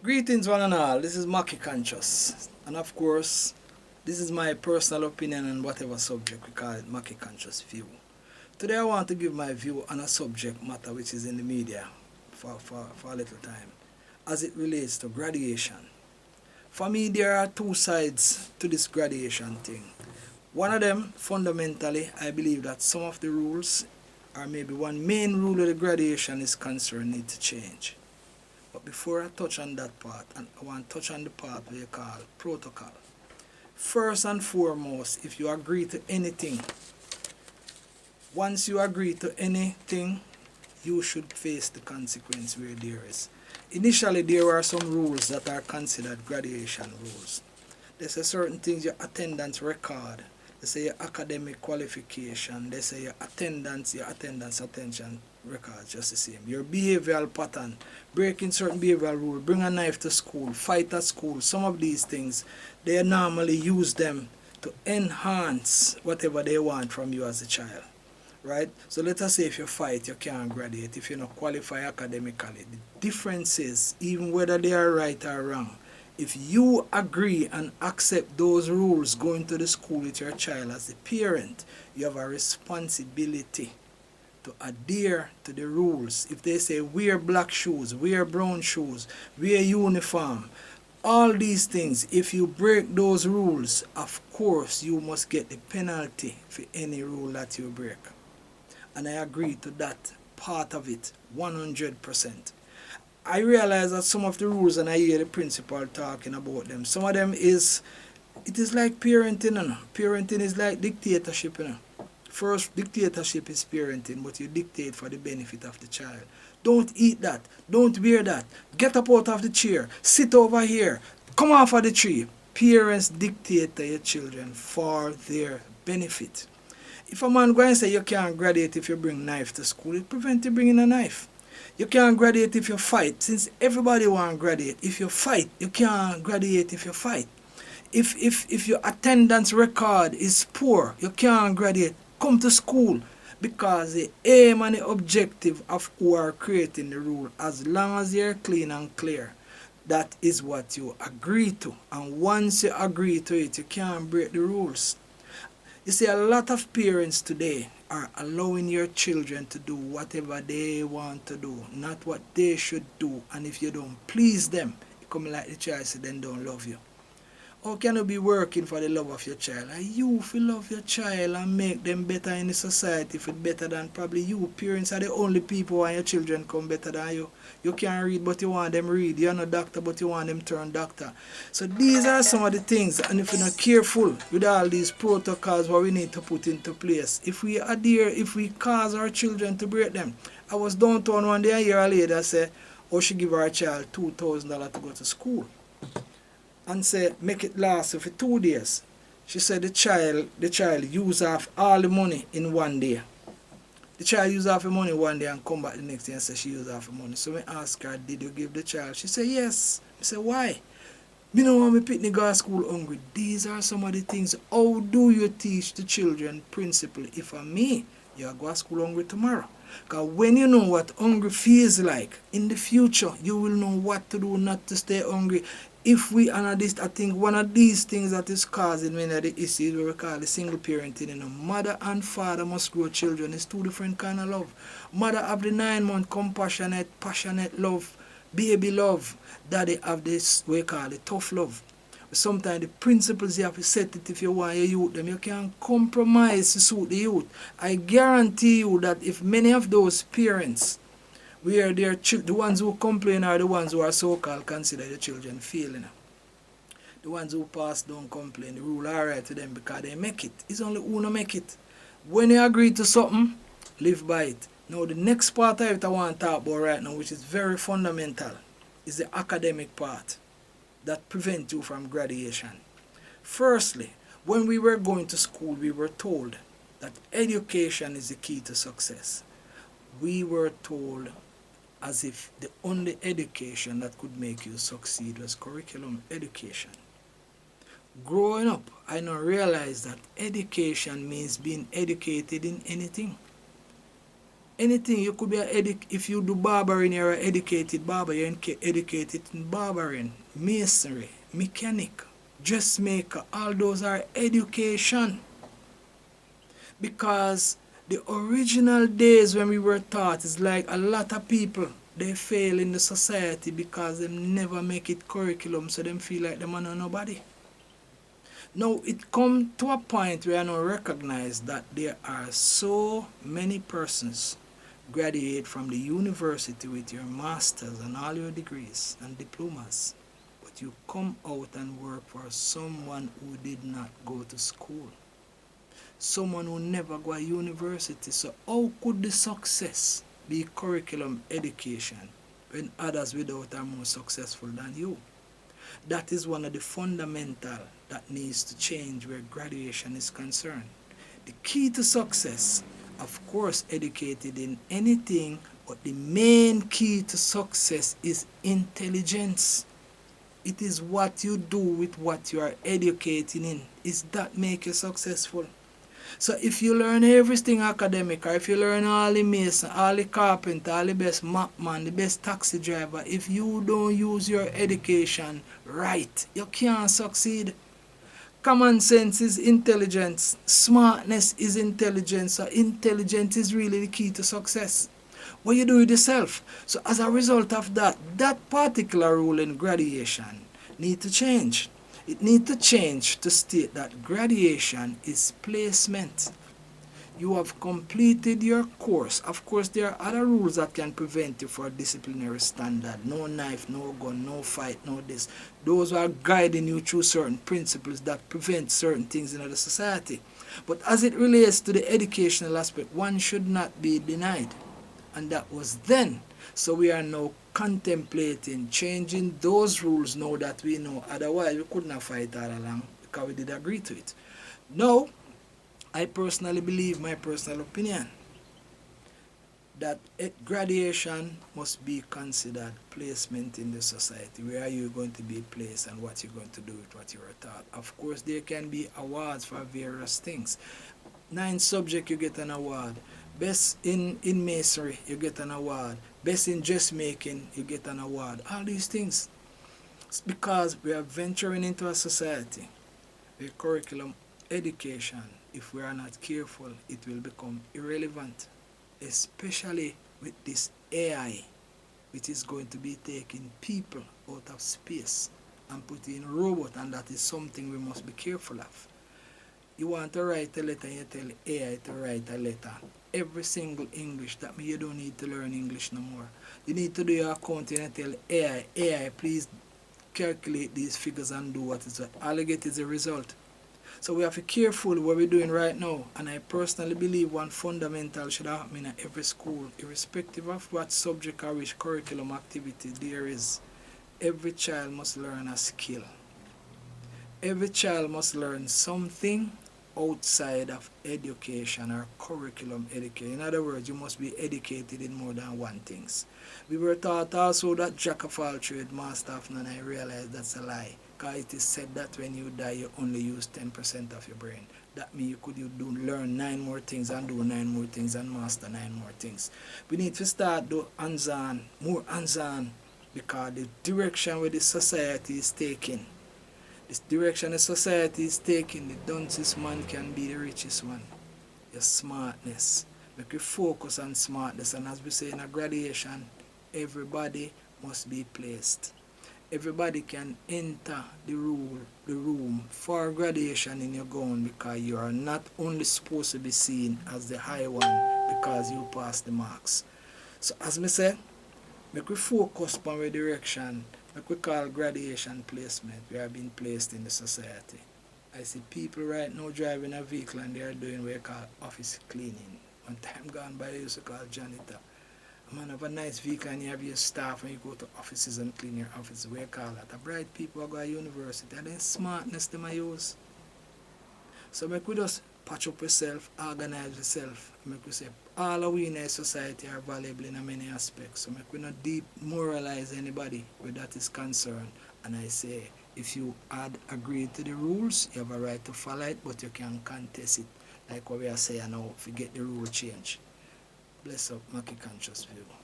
Greetings, one and all. This is Maki Conscious, and of course, this is my personal opinion on whatever subject we call it Maki Conscious view. Today, I want to give my view on a subject matter which is in the media for a little time, as it relates to graduation. For me, there are two sides to this graduation thing. One of them, fundamentally, I believe that some of the rules, or maybe one main rule of the graduation is concerned, need to change. But before I touch on that part, and I want to touch on the part we call protocol. First and foremost, if you agree to anything, once you agree to anything, you should face the consequence where there is. Initially, there are some rules that are considered graduation rules. There's a certain things, your attendance record, they say your academic qualification, they say your attendance attention records just the same. Your behavioral pattern, breaking certain behavioral rules, bring a knife to school, fight at school, some of these things, they normally use them to enhance whatever they want from you as a child. Right? So let us say if you fight, you can't graduate, if you don't qualify academically. The difference is, even whether they are right or wrong, if you agree and accept those rules going to the school with your child as a parent, you have a responsibility to adhere to the rules. If they say wear black shoes, wear brown shoes, wear uniform, all these things, if you break those rules, of course you must get the penalty for any rule that you break. And I agree to that part of it 100%. I realize that some of the rules, and I hear the principal talking about them, some of them is, it is like parenting, you know. Parenting is like dictatorship, you know. First, dictatorship is parenting, but you dictate for the benefit of the child. Don't eat that. Don't wear that. Get up out of the chair. Sit over here. Come off of the tree. Parents dictate to your children for their benefit. If a man go and say you can't graduate if you bring knife to school, it prevents you bringing a knife. You can't graduate if you fight, since everybody want to graduate. If you fight, you can't graduate if you fight. If your attendance record is poor, you can't graduate. Come to school, because the aim and the objective of who are creating the rule, as long as you're clean and clear, that is what you agree to. And once you agree to it, you can't break the rules. You see, a lot of parents today are allowing your children to do whatever they want to do, not what they should do. And if you don't please them, you come like the child say, then don't love you. How can you be working for the love of your child? And you feel love your child and make them better in the society, for better than probably you. Parents are the only people when your children come better than you. You can't read but you want them read. You're not doctor but you want them turn doctor. So these are some of the things, and if you're not careful with all these protocols what we need to put into place, if we adhere, if we cause our children to break them. I was downtown one day, I hear a lady say, oh, she give her child $2,000 to go to school, and say make it last for 2 days. She said the child use off all the money in one day. The child use off the money one day and come back the next day and say she use off the money. So I ask her, did you give the child? She said yes. I said why? Me no want me pitney go to school hungry. These are some of the things. How do you teach the children principle? If for me, you go to school hungry tomorrow. Because when you know what hungry feels like, in the future, you will know what to do not to stay hungry. If we honor this, I think one of these things that is causing many of the issues we call the single parenting, you know, mother and father must grow children. It's two different kind of love. Mother have the 9 month compassionate, passionate love, baby love. Daddy have this, we call it tough love. Sometimes the principles you have to set it if you want your youth them. You can compromise to suit the youth. I guarantee you that if many of those parents where their the ones who complain are the ones who are so-called consider the children failing. The ones who pass don't complain. The rule alright to them because they make it. It's only who no make it. When you agree to something, live by it. Now the next part of it I want to talk about right now, which is very fundamental, is the academic part that prevents you from graduation. Firstly, when we were going to school, we were told that education is the key to success. We were told as if the only education that could make you succeed was curriculum education. Growing up, I now realize that education means being educated in anything. Anything you could be if you do barbering, you're an educated barber, you're educated in barbering, masonry, mechanic, dressmaker, all those are education. Because the original days when we were taught is like a lot of people they fail in the society because they never make it curriculum, so them feel like them are nobody. Now it come to a point where I now recognize that there are so many persons graduate from the university with your masters and all your degrees and diplomas, but you come out and work for someone who did not go to school, someone who never go to university. So how could the success be curriculum education when others without are more successful than you? That is one of the fundamental that needs to change where graduation is concerned. The key to success, of course, educated in anything, but the main key to success is intelligence. It is what you do with what you are educating in. Is that make you successful? So if you learn everything academic, or if you learn all the mason, all the carpenter, all the best mapman, the best taxi driver, if you don't use your education right, you can't succeed. Common sense is intelligence. Smartness is intelligence. So intelligence is really the key to success. What you do with yourself. So as a result of that, that particular rule in graduation need to change. It needs to change to state that graduation is placement. You have completed your course. Of course, there are other rules that can prevent you for disciplinary standard. No knife, no gun, no fight, no this. Those are guiding you through certain principles that prevent certain things in the society. But as it relates to the educational aspect, one should not be denied. And that was then. So we are now contemplating changing those rules now that we know. Otherwise, we couldn't have fight all along because we did agree to it. Now, I personally believe, my personal opinion, that graduation must be considered placement in the society. Where are you going to be placed and what you're going to do with what you were taught. Of course, there can be awards for various things. 9 subjects, you get an award. Best in masonry, you get an award. Best in dressmaking, you get an award. All these things. It's because we are venturing into a society where curriculum education, if we are not careful, it will become irrelevant. Especially with this AI, which is going to be taking people out of space and putting in robot, and that is something we must be careful of. You want to write a letter and you tell AI to write a letter. Every single English, that means you don't need to learn English no more. You need to do your accounting and tell AI, please calculate these figures and do what is. All you get is a result. So we have to be careful what we're doing right now. And I personally believe one fundamental should happen in every school, irrespective of what subject or which curriculum activity there is. Every child must learn a skill. Every child must learn something outside of education or curriculum education. In other words, you must be educated in more than one things. We were taught also that jack of all trades, master of none. I realized that's a lie. Because it is said that when you die, you only use 10% of your brain. That means you learn 9 more things and do 9 more things and master 9 more things. We need to start do hands-on, more hands-on, because the direction where the society is taking, this direction the society is taking, the dumbest man can be the richest one. Your smartness. Make you focus on smartness. And as we say in a graduation, everybody must be placed. Everybody can enter the room for graduation in your gown, because you are not only supposed to be seen as the high one because you passed the marks. So as me say, make we focus on our direction. Like we call graduation placement. We are being placed in the society. I see people right now driving a vehicle and they are doing what we call office cleaning. One time gone by, I used to call janitor. A man have a nice vehicle and you have your staff and you go to offices and clean your office. We call that. A bright people go to university and then smartness them I use. So make we just patch up yourself, organize yourself. Make we say all of we in a society are valuable in many aspects. So make we not demoralize anybody where that is concerned. And I say, if you had agreed to the rules, you have a right to follow it, but you can contest it. Like what we are saying now, if you get the rule change. Bless up, Mackie Conscious View.